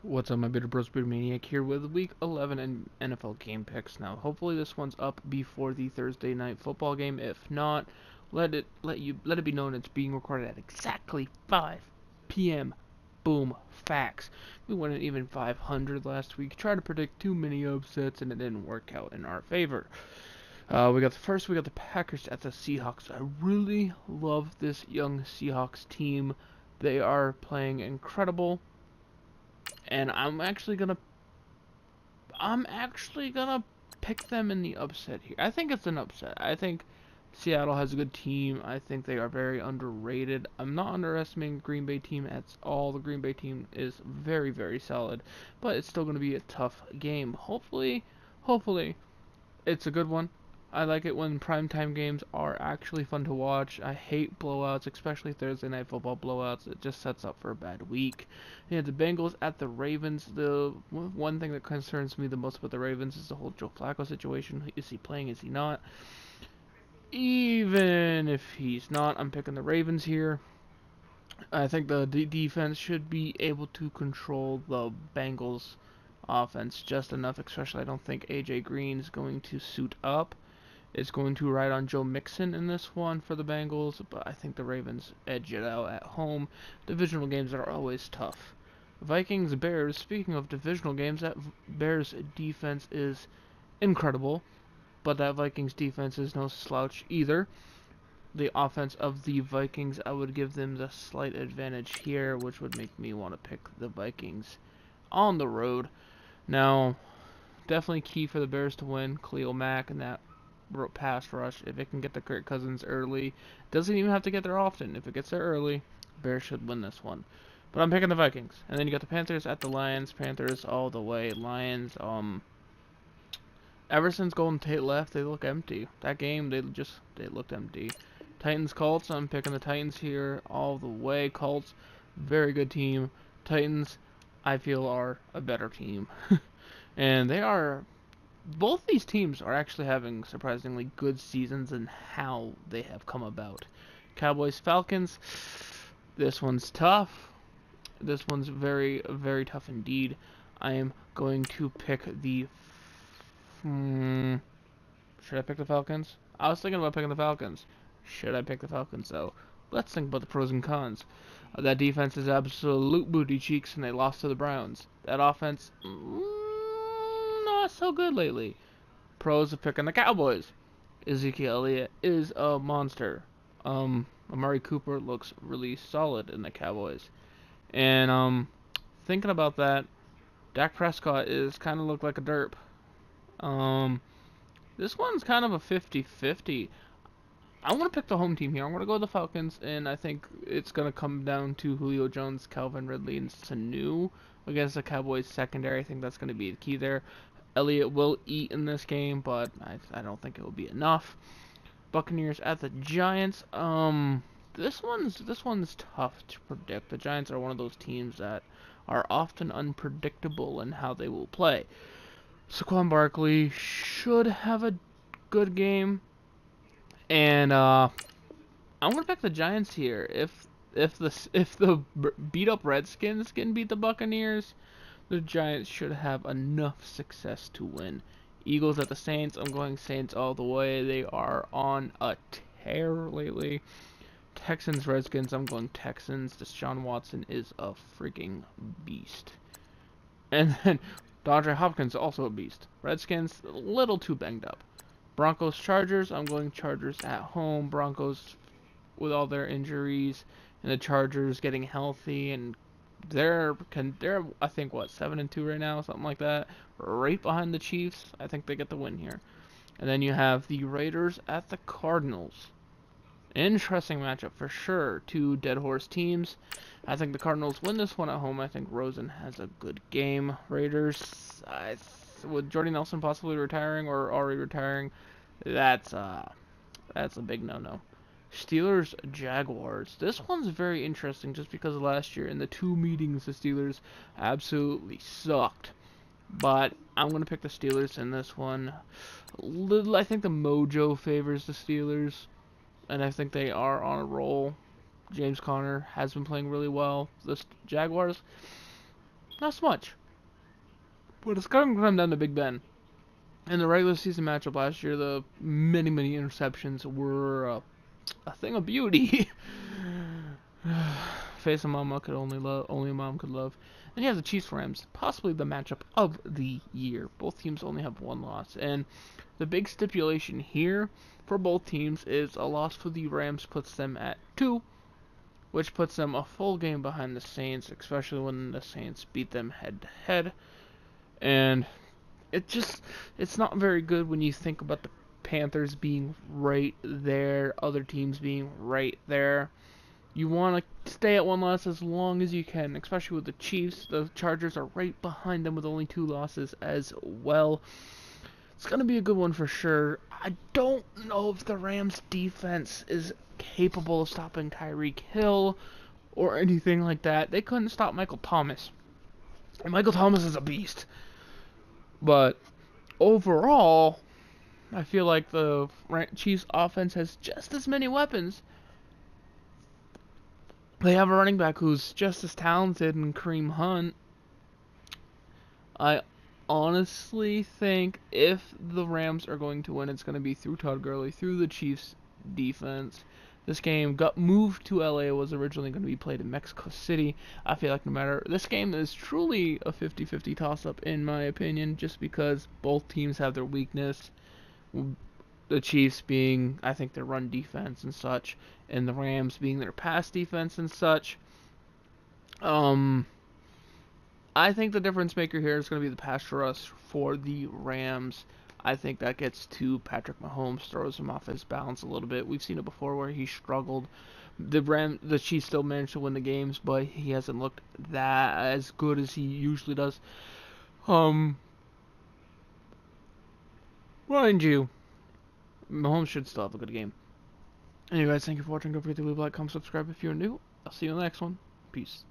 What's up, my bitter bros, bitter maniac here with Week 11 and NFL game picks. Now, hopefully this one's up before the Thursday night football game. If not, let it be known it's being recorded at exactly 5 p.m. Boom, facts. We went at even 500 last week. Tried to predict too many upsets, and it didn't work out in our favor. We got the Packers at the Seahawks. I really love this young Seahawks team. They are playing incredible. And I'm actually gonna pick them in the upset here. I think it's an upset. I think Seattle has a good team. I think they are very underrated. I'm not underestimating the Green Bay team at all. The Green Bay team is very, very solid, but it's still going to be a tough game. Hopefully, it's a good one. I like it when primetime games are actually fun to watch. I hate blowouts, especially Thursday night football blowouts. It just sets up for a bad week. Yeah, the Bengals at the Ravens. The one thing that concerns me the most about the Ravens is the whole Joe Flacco situation. Is he playing? Is he not? Even if he's not, I'm picking the Ravens here. I think the defense should be able to control the Bengals offense just enough, especially I don't think AJ Green is going to suit up. It's going to ride on Joe Mixon in this one for the Bengals, but I think the Ravens edge it out at home. Divisional games are always tough. Vikings, Bears, speaking of divisional games, that Bears defense is incredible, but that Vikings defense is no slouch either. The offense of the Vikings, I would give them the slight advantage here, which would make me want to pick the Vikings on the road. Now, definitely key for the Bears to win. Khalil Mack and that pass rush. If it can get to Kirk Cousins early, doesn't even have to get there often. If it gets there early, Bears should win this one. But I'm picking the Vikings. And then you got the Panthers at the Lions. Panthers all the way. Lions, ever since Golden Tate left, they look empty. That game, they looked empty. Titans, Colts, I'm picking the Titans here all the way. Colts, very good team. Titans, I feel, are a better team. And both these teams are actually having surprisingly good seasons in how they have come about. Cowboys, Falcons, this one's tough. This one's very, very tough indeed. I am going to pick the... should I pick the Falcons? I was thinking about picking the Falcons. Should I pick the Falcons, though? Let's think about the pros and cons. That defense is absolute booty cheeks, and they lost to the Browns. That offense, not so good lately. Pros of picking the Cowboys. Ezekiel Elliott is a monster. Amari Cooper looks really solid in the Cowboys. And, thinking about that, Dak Prescott is kind of look like a derp. This one's kind of a 50-50. I want to pick the home team here. I'm going to go with the Falcons, and I think it's going to come down to Julio Jones, Calvin Ridley, and Sanu against the Cowboys secondary. I think that's going to be the key there. Elliott will eat in this game, but I don't think it will be enough. Buccaneers at the Giants. This one's tough to predict. The Giants are one of those teams that are often unpredictable in how they will play. Saquon Barkley should have a good game. And I'm gonna pick the Giants here. If the beat up Redskins can beat the Buccaneers, the Giants should have enough success to win. Eagles at the Saints. I'm going Saints all the way. They are on a tear lately. Texans, Redskins. I'm going Texans. Deshaun Watson is a freaking beast. And then DeAndre Hopkins also a beast. Redskins a little too banged up. Broncos, Chargers. I'm going Chargers at home. Broncos with all their injuries, and the Chargers getting healthy, and they're I think 7-2 right now, something like that, right behind the Chiefs. I think they get the win here. And then you have the Raiders at the Cardinals. Interesting matchup for sure. Two dead horse teams. I think the Cardinals win this one at home. I think Rosen has a good game. Raiders, with Jordy Nelson possibly retiring or already retiring, that's a big no-no. Steelers, Jaguars. This one's very interesting just because last year in the two meetings the Steelers absolutely sucked. But I'm going to pick the Steelers in this one. I think the mojo favors the Steelers, and I think they are on a roll. James Conner has been playing really well. The Jaguars, Not so much. But it's going to come down to Big Ben. In the regular season matchup last year, the many, many interceptions were a thing of beauty. Face a mama could only love, only a mom could love. Then you have the Chiefs Rams, possibly the matchup of the year. Both teams only have one loss, and the big stipulation here for both teams is a loss for the Rams puts them at 2, which puts them a full game behind the Saints, especially when the Saints beat them head to head. And it's not very good when you think about the Panthers being right there, other teams being right there. You want to stay at one loss as long as you can, especially with the Chiefs. The Chargers are right behind them with only 2 losses as well. It's going to be a good one for sure. I don't know if the Rams defense is capable of stopping Tyreek Hill or anything like that. They couldn't stop Michael Thomas. And Michael Thomas is a beast. But overall, I feel like the Chiefs offense has just as many weapons. They have a running back who's just as talented in Kareem Hunt. I honestly think if the Rams are going to win, it's going to be through Todd Gurley, through the Chiefs' defense. This game got moved to LA. It was originally going to be played in Mexico City. I feel like no matter... This game is truly a 50-50 toss-up, in my opinion, just because both teams have their weakness. The Chiefs being, I think, their run defense and such, and the Rams being their pass defense and such. I think the difference maker here is going to be the pass rush for the Rams. I think that gets to Patrick Mahomes, throws him off his balance a little bit. We've seen it before where he struggled. The Chiefs still managed to win the games, but he hasn't looked that as good as he usually does. Mind you, Mahomes should still have a good game. Anyway, guys, thank you for watching. Don't forget to leave a like, comment, subscribe if you're new. I'll see you in the next one. Peace.